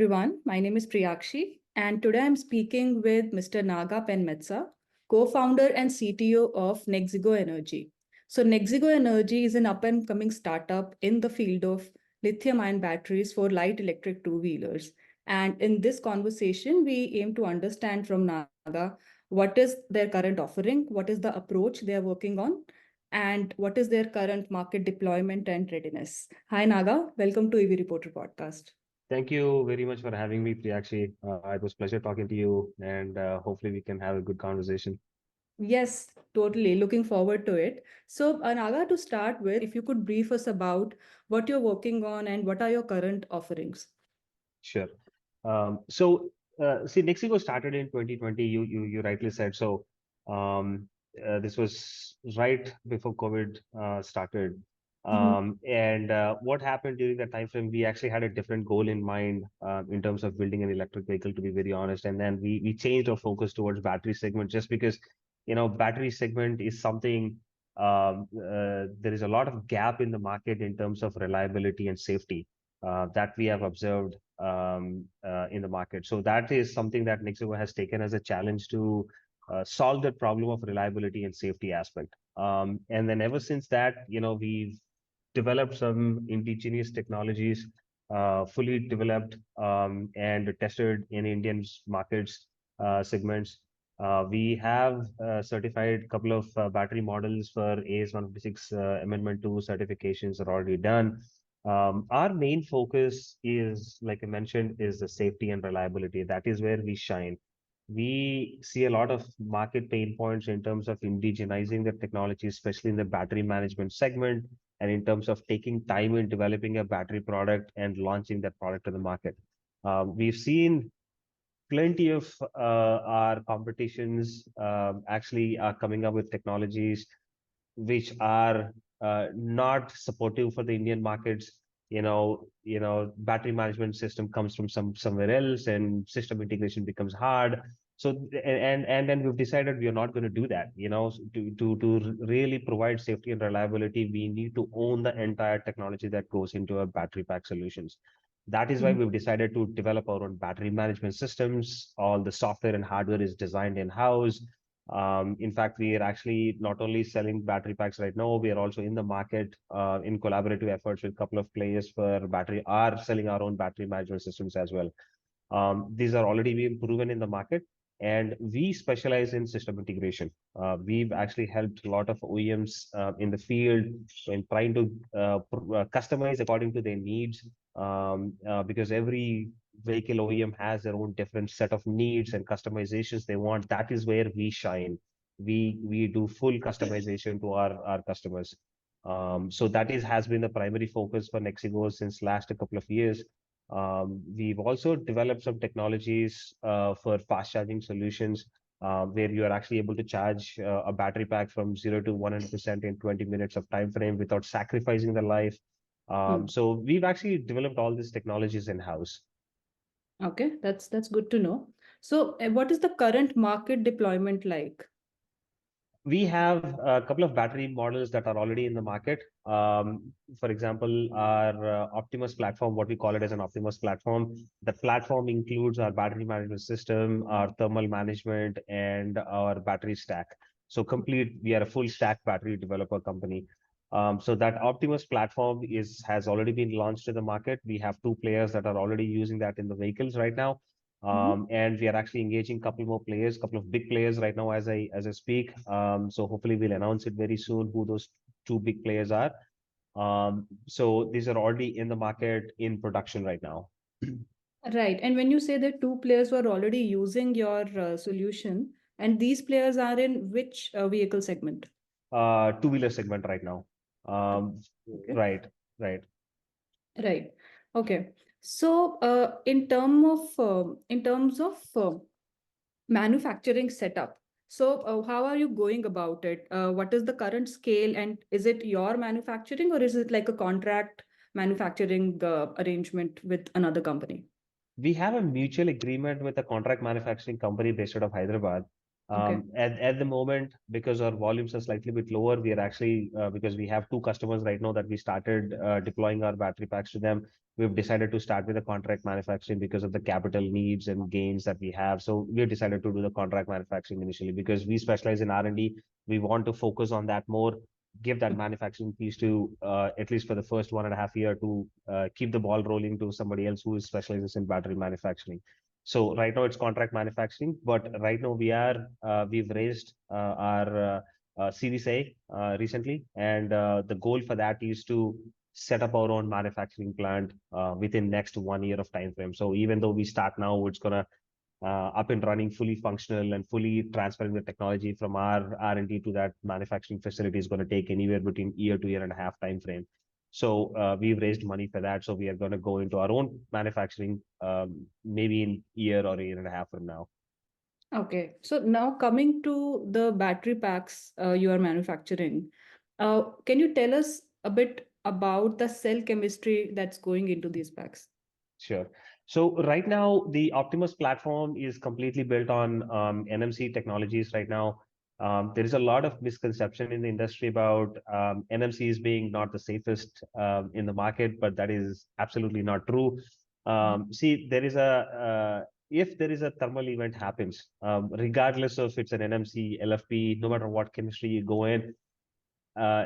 everyone. My name is Priyakshi, and today I'm speaking with Mr. Naga Penmetsa, co-founder and CTO of NexiGo Energy. So NexiGo Energy is an up-and-coming startup in the field of lithium-ion batteries for light electric two-wheelers. And in this conversation, we aim to understand from Naga what is their current offering, what is the approach they are working on, and what is their current market deployment and readiness. Hi, Naga. Welcome to EV Reporter Podcast. Thank you very much for having me, Priyakshi. It was a pleasure talking to you, and hopefully we can have a good conversation. Yes, totally. Looking forward to it. So, Naga, to start with, if you could brief us about what you're working on and what are your current offerings? Sure. See, NexiGo started in 2020. You rightly said so. Um, this was right before COVID started. Mhm. And what happened during that time frame? We actually had a different goal in mind in terms of building an electric vehicle, to be very honest. And then we changed our focus towards battery segment just because, battery segment is something. There is a lot of gap in the market in terms of reliability and safety that we have observed in the market. So that is something that NexiGo has taken as a challenge to solve the problem of reliability and safety aspect. And then ever since that, we've developed some indigenous technologies, fully developed and tested in Indian markets segments. We have certified a couple of battery models for AS156 Amendment 2 certifications are already done. Our main focus is, like I mentioned, is the safety and reliability. That is where we shine. We see a lot of market pain points in terms of indigenizing the technology, especially in the battery management segment, and in terms of taking time in developing a battery product and launching that product to the market. We've seen plenty of our competitions actually are coming up with technologies which are not supportive for the Indian markets. Battery management system comes from somewhere else, and system integration becomes hard. So and then we've decided we are not going to do that. To really provide safety and reliability, we need to own the entire technology that goes into a battery pack solutions. That is why Mhm. we've decided to develop our own battery management systems. All the software and hardware is designed in-house. In fact, we are actually not only selling battery packs right now, we are also in the market in collaborative efforts with a couple of players for are selling our own battery management systems as well. These are already being proven in the market, and we specialize in system integration. We've actually helped a lot of OEMs in the field in trying to customize according to their needs, because every vehicle OEM has their own different set of needs and customizations they want. That is where we shine. We do full customization to our customers. So that is has been the primary focus for NexiGo since last a couple of years. We've also developed some technologies for fast charging solutions where you are actually able to charge a battery pack from 0 to 100% in 20 minutes of time frame without sacrificing the life. Hmm. So we've actually developed all these technologies in-house. Okay, that's good to know. So, what is the current market deployment like? We have a couple of battery models that are already in the market. For example, our Optimus platform, what we call it as an Optimus platform, the platform includes our battery management system, our thermal management, and our battery stack. So complete, we are a full stack battery developer company. So that Optimus platform has already been launched to the market. We have two players that are already using that in the vehicles right now. Mhm. And we are actually engaging a couple more players, couple of big players right now as I speak. So hopefully we'll announce it very soon who those two big players are. So these are already in the market in production right now. Right. And when you say that two players who are already using your solution, and these players are in which vehicle segment? Two-wheeler segment right now. Okay. Right, right. Right. Okay. So, in terms of manufacturing setup, so how are you going about it? What is the current scale, and is it your manufacturing, or is it like a contract manufacturing arrangement with another company? We have a mutual agreement with a contract manufacturing company based out of Hyderabad. Okay. At the moment, because our volumes are slightly bit lower, we are actually, because we have two customers right now that we started deploying our battery packs to them. We've decided to start with the contract manufacturing because of the capital needs and gains that we have. So we have decided to do the contract manufacturing initially because we specialize in R&D. We want to focus on that more, give that manufacturing piece to at least for the first 1.5 year to keep the ball rolling to somebody else who specializes in battery manufacturing. So right now it's contract manufacturing, but right now we've raised our Series A recently, and the goal for that is to set up our own manufacturing plant within next 1 year of time frame. So even though we start now, it's gonna up and running, fully functional, and fully transferring the technology from our R&D to that manufacturing facility is going to take anywhere between year to year and a half time frame. So we've raised money for that. So we are going to go into our own manufacturing maybe in year or a year and a half from now. Okay. So now coming to the battery packs you are manufacturing, can you tell us a bit about the cell chemistry that's going into these packs? Sure. So right now, the Optimus platform is completely built on NMC technologies right now. There is a lot of misconception in the industry about NMCs being not the safest in the market, but that is absolutely not true. See, there is if there is a thermal event happens, regardless of it's an NMC, LFP, no matter what chemistry you go in,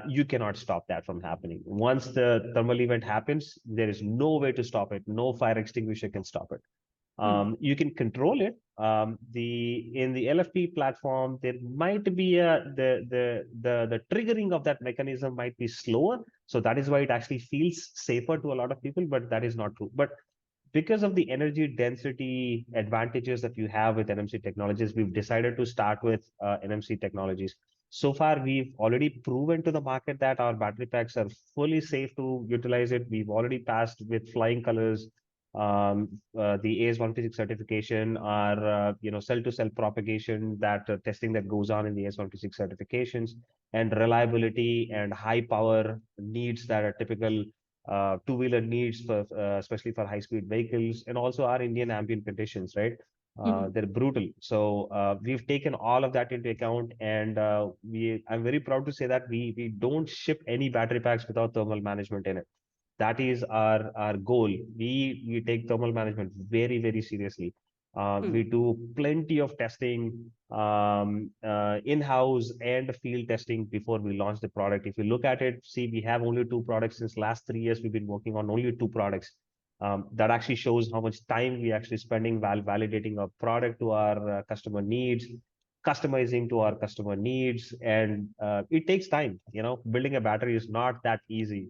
you cannot stop that from happening. Once the thermal event happens, there is no way to stop it. No fire extinguisher can stop it. You can control it. In the LFP platform, there might be the triggering of that mechanism might be slower. So that is why it actually feels safer to a lot of people, but that is not true. But because of the energy density advantages that you have with NMC technologies, we've decided to start with NMC technologies. So far, we've already proven to the market that our battery packs are fully safe to utilize it. We've already passed with flying colors the AS156 certification, our cell-to-cell propagation, that testing that goes on in the AS156 certifications, and reliability and high power needs that are typical two-wheeler needs for especially for high-speed vehicles, and also our Indian ambient conditions, right? They're brutal. So we've taken all of that into account, and I'm very proud to say that we don't ship any battery packs without thermal management in it. That is our goal. We take thermal management very, very seriously. We do plenty of testing in-house and field testing before we launch the product. If you look at it, see, we have only two products since last 3 years. We've been working on only two products. That actually shows how much time we actually spending while validating our product to our customer needs, customizing to our customer needs, and it takes time. Building a battery is not that easy.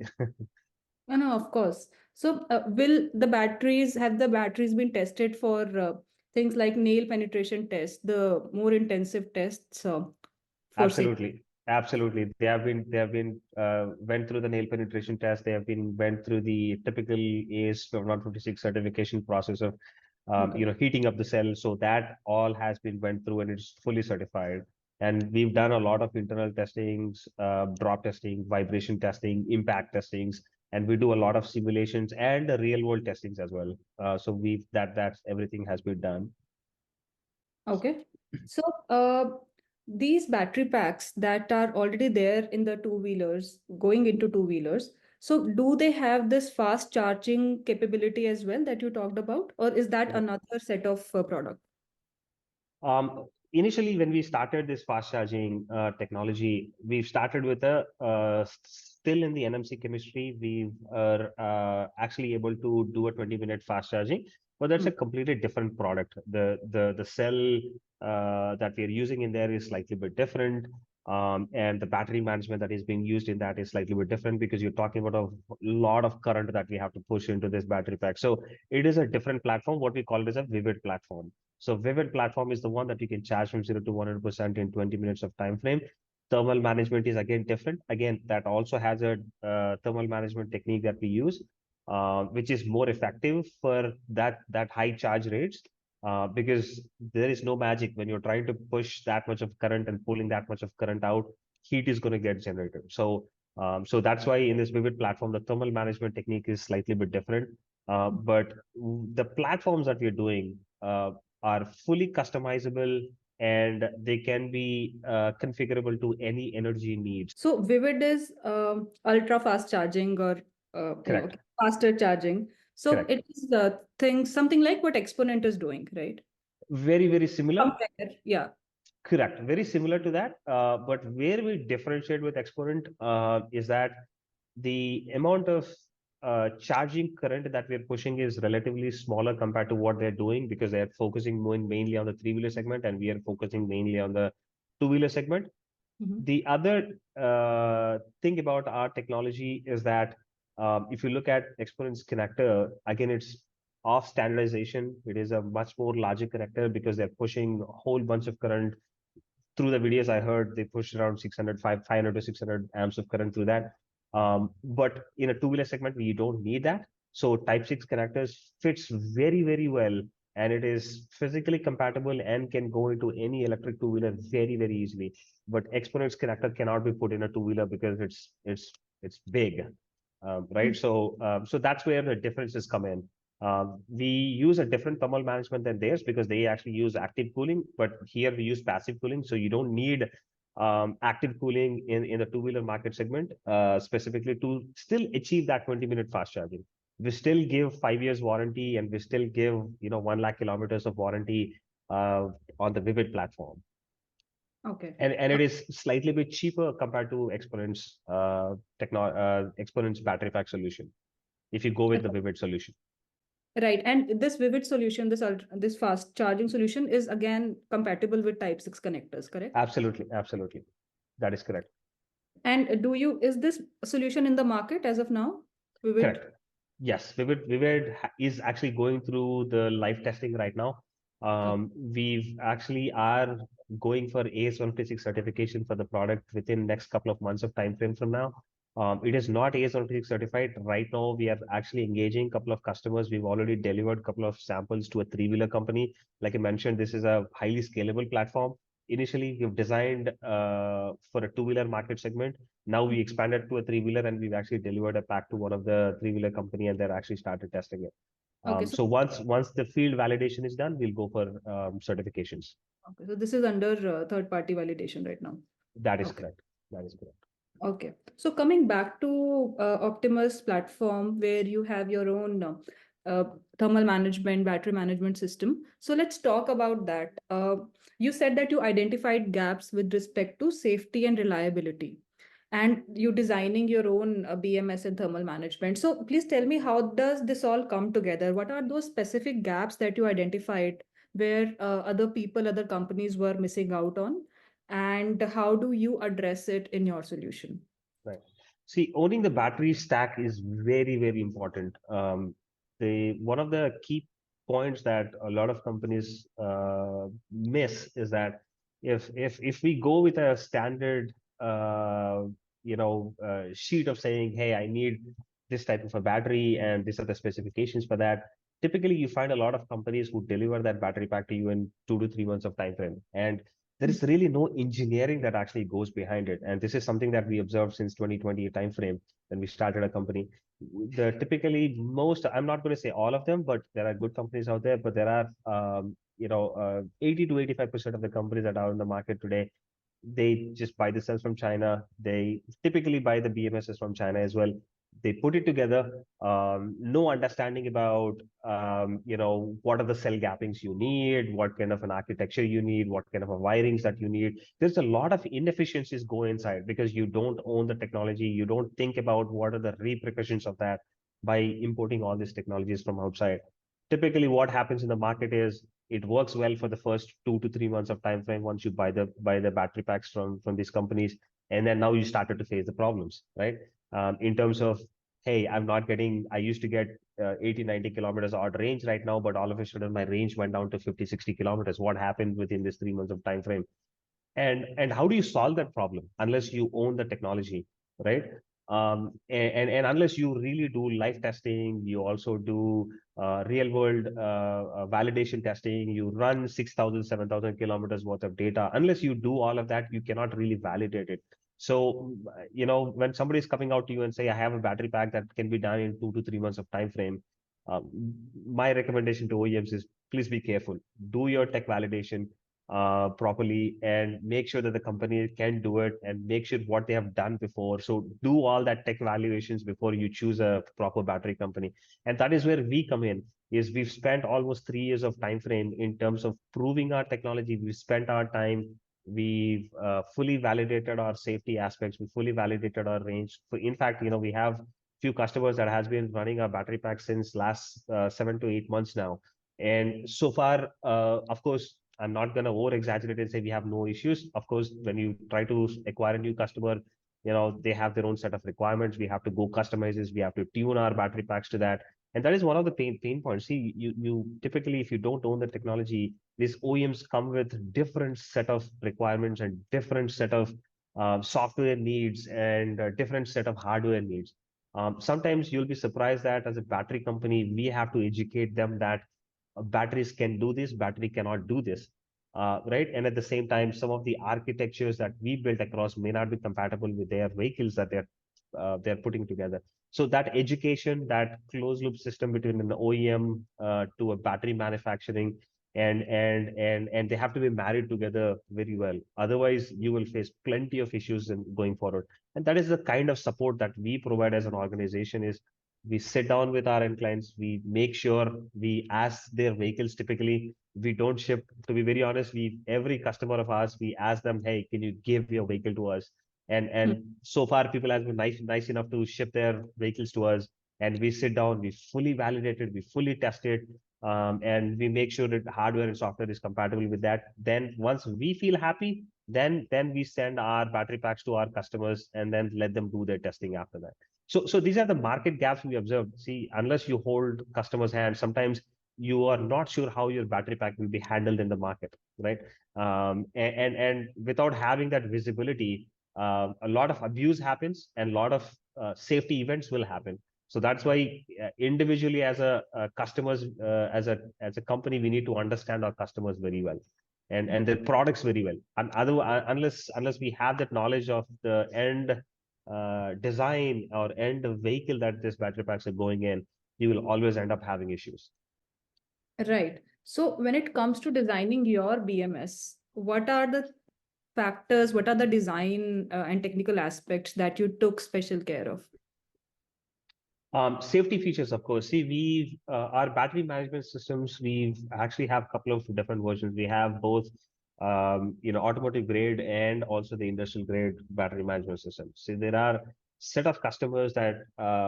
No, of course. So, will the batteries been tested for things like nail penetration test, the more intensive tests for safety? Absolutely. They have been went through the nail penetration test. They have been went through the typical AS 156 certification process of Okay. heating up the cell. So that all has been went through and it's fully certified. And we've done a lot of internal testings, drop testing, vibration testing, impact testings, and we do a lot of simulations and real world testings as well. So that's everything has been done. Okay. So, these battery packs that are already there in the two-wheelers, going into two-wheelers, so do they have this fast charging capability as well that you talked about, or is that another set of product? Initially, when we started this fast charging technology, we've started with still in the NMC chemistry. We are actually able to do a 20-minute fast charging, but that's a completely different product. The cell that we are using in there is slightly bit different. And the battery management that is being used in that is slightly bit different because you're talking about a lot of current that we have to push into this battery pack. So it is a different platform. What we call it is a Vivid platform. So Vivid platform is the one that you can charge from 0 to 100% in 20 minutes of time frame. Thermal management is again different. Again, that also has a thermal management technique that we use, which is more effective for that high charge rates. Because there is no magic when you're trying to push that much of current and pulling that much of current out, heat is going to get generated. So that's why in this Vivid platform, the thermal management technique is slightly bit different. But the platforms that we're doing are fully customizable and they can be configurable to any energy needs. So Vivid is ultra fast charging or Correct. faster charging. So Correct. it is the thing, something like what Exponent is doing, right? Very, very similar. Compare, yeah. Correct. Very similar to that. But where we differentiate with Exponent is that the amount of charging current that we're pushing is relatively smaller compared to what they're doing, because they're focusing mainly on the three-wheeler segment, and we are focusing mainly on the two-wheeler segment. Mhm. The other thing about our technology is that if you look at Exponent's connector, again, it's off standardization. It is a much more larger connector because they're pushing a whole bunch of current through the videos I heard. They pushed around 500 to 600 amps of current through that. But in a two-wheeler segment, we don't need that. So Type 6 connectors fits very, very well, and it is physically compatible and can go into any electric two-wheeler very, very easily. But Exponent's connector cannot be put in a two-wheeler because it's big, right? So that's where the differences come in. We use a different thermal management than theirs because they actually use active cooling, but here we use passive cooling. So you don't need active cooling in the two-wheeler market segment specifically to still achieve that 20-minute fast charging. We still give 5 years warranty, and we still give 1 lakh kilometers of warranty on the Vivid platform. Okay. And it is slightly bit cheaper compared to Exponent's battery pack solution if you go with the Vivid solution. Right. And this Vivid solution, this fast charging solution is again compatible with Type 6 connectors, correct? Absolutely, absolutely. That is correct. And is this solution in the market as of now? Vivid? Correct. Yes, Vivid is actually going through the live testing right now. We've actually are going for AS156 certification for the product within next couple of months of time frame from now. It is not AS156 certified right now. We are actually engaging a couple of customers. We've already delivered a couple of samples to a three-wheeler company. Like I mentioned, this is a highly scalable platform. Initially, we've designed for a two-wheeler market segment. Now we expanded to a three-wheeler, and we've actually delivered a pack to one of the three-wheeler company, and they're actually started testing it. Okay. So once the field validation is done, we'll go for certifications. Okay. So this is under third-party validation right now. That is Okay. correct. That is correct. Okay. So coming back to Optimus platform, where you have your own thermal management, battery management system. So let's talk about that. You said that you identified gaps with respect to safety and reliability, and you designing your own BMS and thermal management. So please tell me, how does this all come together? What are those specific gaps that you identified where other people, other companies were missing out on? And how do you address it in your solution? Right. See, owning the battery stack is very, very important. One of the key points that a lot of companies miss is that if we go with a standard sheet of saying, hey, I need this type of a battery and these are the specifications for that. Typically, you find a lot of companies who deliver that battery pack to you in 2 to 3 months of time frame, and there is really no engineering that actually goes behind it. And this is something that we observed since 2020 timeframe when we started a company. Typically most, I'm not going to say all of them, but there are good companies out there, but there are 80 to 85% of the companies that are in the market today, they just buy the cells from China. They typically buy the BMSs from China as well. They put it together, no understanding about, what are the cell gappings you need, what kind of an architecture you need, what kind of a wirings that you need. There's a lot of inefficiencies go inside because you don't own the technology. You don't think about what are the repercussions of that by importing all these technologies from outside. Typically, what happens in the market is it works well for the first 2 to 3 months of time frame once you buy the battery packs from these companies, and then now you started to face the problems, right? In terms of, hey, I'm not getting, I used to get 80, 90 kilometers odd range right now, but all of a sudden my range went down to 50, 60 kilometers. What happened within this 3 months of time frame? And how do you solve that problem unless you own the technology, right? And unless you really do live testing, you also do real world validation testing, you run 6,000, 7,000 kilometers worth of data. Unless you do all of that, you cannot really validate it. So, when somebody is coming out to you and say, I have a battery pack that can be done in 2 to 3 months of time frame, my recommendation to OEMs is please be careful. Do your tech validation. properly, and make sure that the company can do it, and make sure what they have done before. So do all that tech evaluations before you choose a proper battery company. And that is where we come in, is we've spent almost 3 years of time frame in terms of proving our technology. We've spent our time, we've fully validated our safety aspects, we fully validated our range. In fact, we have few customers that has been running our battery pack since last 7 to 8 months now. And so far, of course, I'm not going to over exaggerate and say we have no issues. Of course, when you try to acquire a new customer, they have their own set of requirements. We have to go customize this. We have to tune our battery packs to that. And that is one of the pain points. See, you typically, if you don't own the technology, these OEMs come with different set of requirements and different set of software needs and different set of hardware needs. Sometimes you'll be surprised that as a battery company, we have to educate them that batteries can do this, battery cannot do this, right? And at the same time, some of the architectures that we built across may not be compatible with their vehicles that they're putting together. So that education, that closed loop system between an OEM to a battery manufacturing, and they have to be married together very well. Otherwise, you will face plenty of issues in going forward. And that is the kind of support that we provide as an organization. Is we sit down with our end clients, we make sure we ask their vehicles. Typically, we don't ship, to be very honest, we every customer of ours, we ask them, hey, can you give your vehicle to us? And so far people have been nice enough to ship their vehicles to us, and we sit down, we fully validate it, we fully test it, and we make sure that hardware and software is compatible with that. Then once we feel happy, then we send our battery packs to our customers and then let them do their testing after that. So these are the market gaps we observed. See, unless you hold customers' hands, sometimes you are not sure how your battery pack will be handled in the market, right? And without having that visibility, a lot of abuse happens and a lot of safety events will happen. So that's why individually as a customers, as a company, we need to understand our customers very well and their products very well. And unless we have that knowledge of the end design or end vehicle that this battery packs are going in, you will always end up having issues. Right. So when it comes to designing your BMS, what are the factors, what are the design and technical aspects that you took special care of? Safety features, of course. See, our battery management systems, we actually have a couple of different versions. We have both, automotive grade and also the industrial grade battery management systems. See, there are set of customers that,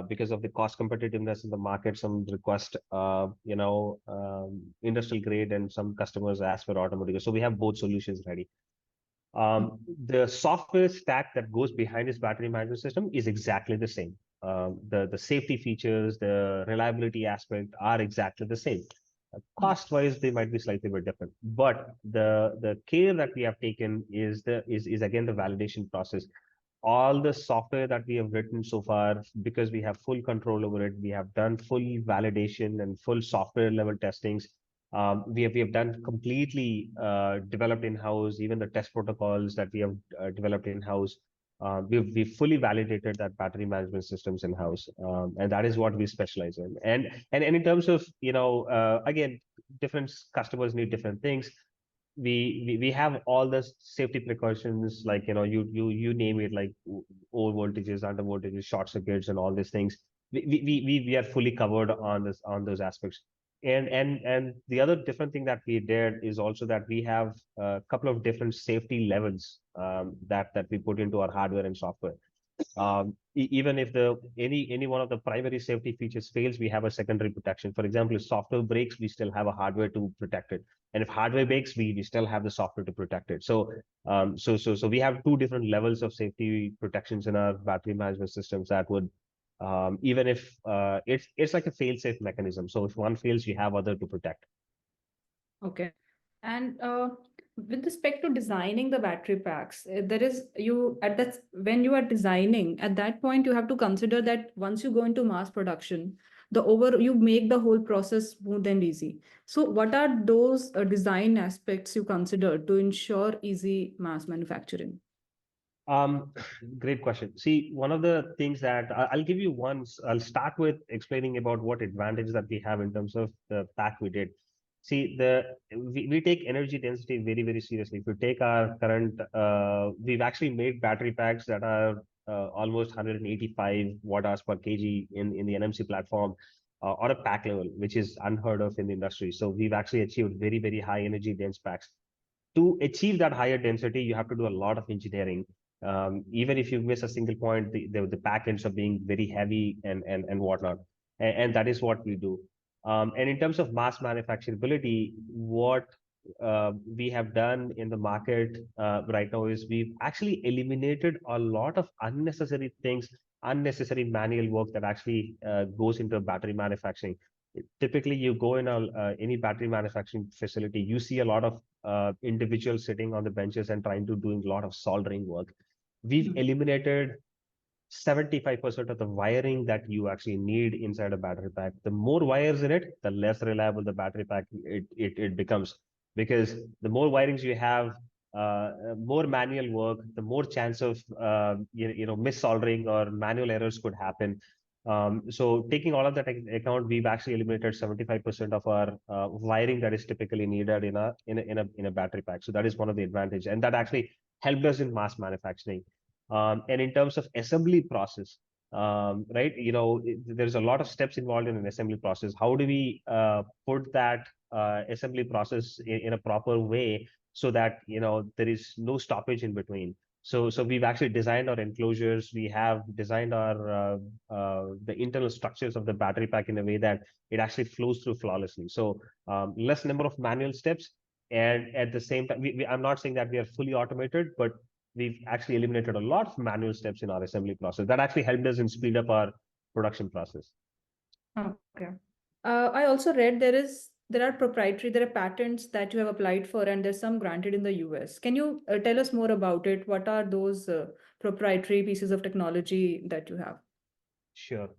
because of the cost competitiveness in the market, some request, industrial grade, and some customers ask for automotive. So we have both solutions ready. The software stack that goes behind this battery management system is exactly the same. The safety features, the reliability aspect are exactly the same. Cost wise, they might be slightly bit different, but the care that we have taken is again the validation process. All the software that we have written so far, because we have full control over it, we have done full validation and full software level testings. We have done completely developed in-house. Even the test protocols that we have developed in-house, we've fully validated that battery management systems in-house, and that is what we specialize in. And in terms of again, different customers need different things. We have all the safety precautions, like you name it, like over voltages, under voltages, short circuits, and all these things. We are fully covered on those aspects. And the other different thing that we did is also that we have a couple of different safety levels that we put into our hardware and software. Even if any one of the primary safety features fails, we have a secondary protection. For example, if software breaks, we still have a hardware to protect it, and if hardware breaks, we still have the software to protect it. So we have two different levels of safety protections in our battery management systems that would, even if it's like a fail-safe mechanism. So if one fails, you have other to protect. Okay. And with respect to designing the battery packs, there is when you are designing, at that point you have to consider that once you go into mass production, you make the whole process smooth and easy. So what are those design aspects you consider to ensure easy mass manufacturing? Great question. See, one of the things that I'll give you I'll start with explaining about what advantage that we have in terms of the pack we did. See, we take energy density very, very seriously. If you take our current, we've actually made battery packs that are almost 185 watt hours per kg in the NMC platform on a pack level, which is unheard of in the industry. So we've actually achieved very, very high energy dense packs. To achieve that higher density, you have to do a lot of engineering. Even if you miss a single point, the pack ends up being very heavy and whatnot. And that is what we do. And in terms of mass manufacturability, what we have done in the market right now is we've actually eliminated a lot of unnecessary things, unnecessary manual work that actually goes into battery manufacturing. Typically, you go in any battery manufacturing facility, you see a lot of individuals sitting on the benches and trying to doing a lot of soldering work. We've eliminated 75% of the wiring that you actually need inside a battery pack. The more wires in it, the less reliable the battery pack it becomes. Because the more wirings you have, more manual work, the more chance of mis-soldering or manual errors could happen. So taking all of that account, we've actually eliminated 75% of our wiring that is typically needed in a battery pack. So that is one of the advantages, and that actually helped us in mass manufacturing. And in terms of assembly process, right, there's a lot of steps involved in an assembly process. How do we put that assembly process in a proper way so that there is no stoppage in between? So we've actually designed our enclosures. We have designed our the internal structures of the battery pack in a way that it actually flows through flawlessly. So less number of manual steps, and at the same time, I'm not saying that we are fully automated, but we've actually eliminated a lot of manual steps in our assembly process. That actually helped us in speed up our production process. Okay. I also read there are patents that you have applied for, and there's some granted in the US. Can you tell us more about it? What are those proprietary pieces of technology that you have? Sure.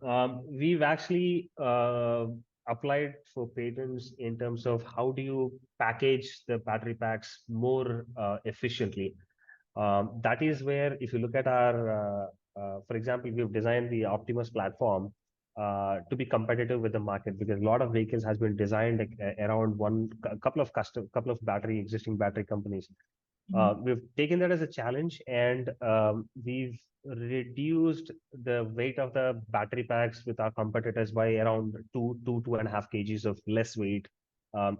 We've actually applied for patents in terms of how do you package the battery packs more efficiently. That is where, if you look at for example, we've designed the Optimus platform to be competitive with the market, because a lot of vehicles has been designed around a couple of existing battery companies. We've taken that as a challenge, and we've reduced the weight of the battery packs with our competitors by around 2.5 kgs of less weight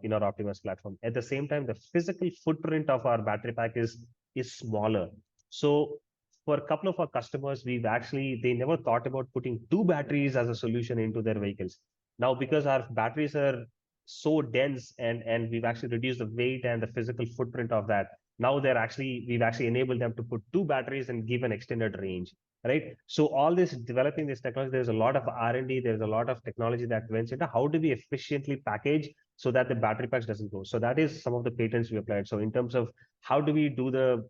in our Optimus platform. At the same time, the physical footprint of our battery pack is smaller. So for a couple of our customers, they never thought about putting two batteries as a solution into their vehicles. Now, because our batteries are so dense, and we've actually reduced the weight and the physical footprint of that, now we've actually enabled them to put two batteries and give an extended range, right? So all this developing this technology, there's a lot of R&D, there's a lot of technology that went into how do we efficiently package so that the battery packs doesn't go. So that is some of the patents we applied. So in terms of how do we do the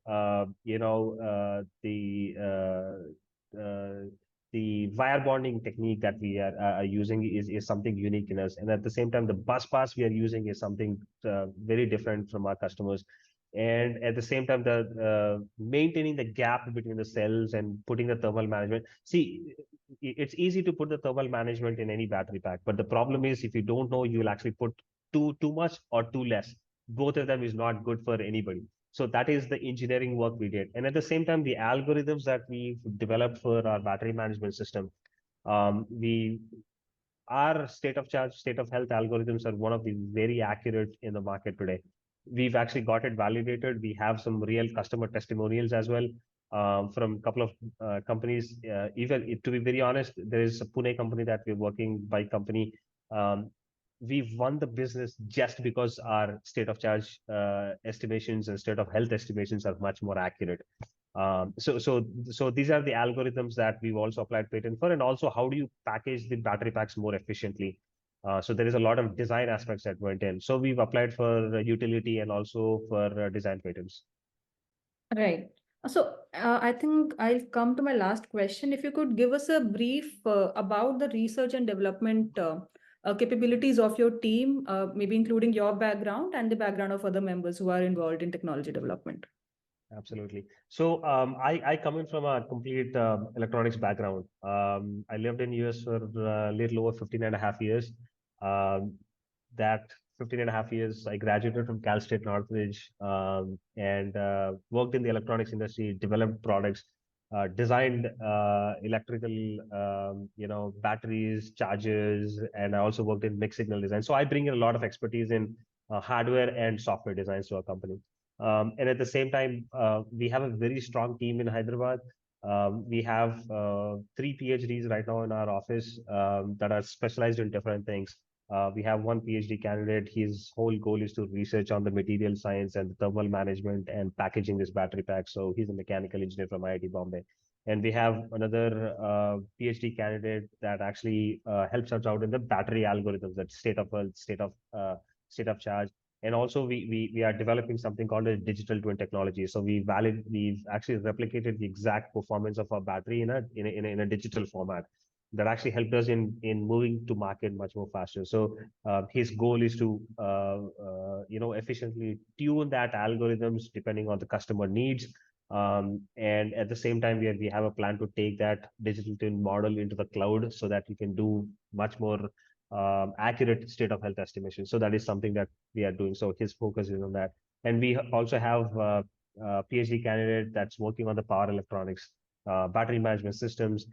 wire bonding technique that we are using is something unique in us. And at the same time, the bus pass we are using is something very different from our customers. And at the same time, the maintaining the gap between the cells and putting the thermal management. See, it's easy to put the thermal management in any battery pack, but the problem is if you don't know, you will actually put too much or too less. Both of them is not good for anybody. So that is the engineering work we did. And at the same time, the algorithms that we've developed for our battery management system, our state of charge, state of health algorithms are one of the very accurate in the market today. We've actually got it validated. We have some real customer testimonials as well from a couple of companies. Even to be very honest, there is a Pune company that we're working by company. We've won the business just because our state of charge estimations and state of health estimations are much more accurate. So these are the algorithms that we've also applied patent for, and also how do you package the battery packs more efficiently. So there is a lot of design aspects that went in. So we've applied for utility and also for design patents. Right. So I think I'll come to my last question. If you could give us a brief about the research and development capabilities of your team, maybe including your background and the background of other members who are involved in technology development. Absolutely. So I come in from a complete electronics background. I lived in US for a little over 15 and a half years. That 15 and a half years. I graduated from Cal State Northridge, and worked in the electronics industry, developed products, designed electrical, batteries, chargers, and I also worked in mixed signal design. So I bring in a lot of expertise in hardware and software designs to our company. And at the same time, we have a very strong team in Hyderabad. We have 3 PhDs right now in our office that are specialized in different things. We have one PhD candidate. His whole goal is to research on the material science and thermal management and packaging this battery pack. So he's a mechanical engineer from IIT Bombay. And we have another PhD candidate that actually helps us out in the battery algorithms, that state of state of charge. And also we are developing something called a digital twin technology. So we've actually replicated the exact performance of our battery in a digital format that actually helped us in moving to market much more faster. So his goal is to efficiently tune that algorithms depending on the customer needs. And at the same time, we have a plan to take that digital twin model into the cloud so that you can do much more accurate state of health estimation. So that is something that we are doing. So his focus is on that. And we also have a PhD candidate that's working on the power electronics, battery management systems.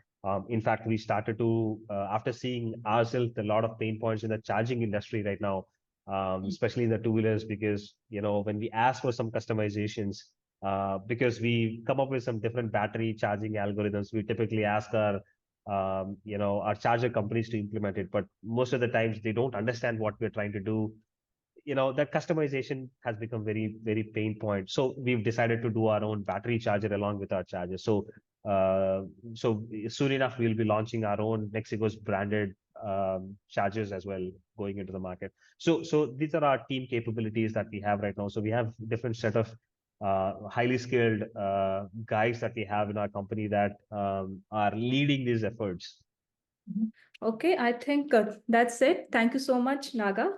In fact, we started to, after seeing ourselves a lot of pain points in the charging industry right now, especially in the two-wheelers, because, when we ask for some customizations, because we come up with some different battery charging algorithms, we typically ask our charger companies to implement it, but most of the times they don't understand what we're trying to do. That customization has become very, very pain point. So we've decided to do our own battery charger along with our charger. So soon enough, we'll be launching our own NexiGo's branded chargers as well going into the market. So these are our team capabilities that we have right now. So we have different set of highly skilled guys that we have in our company that are leading these efforts. Okay, I think that's it. Thank you so much, Naga,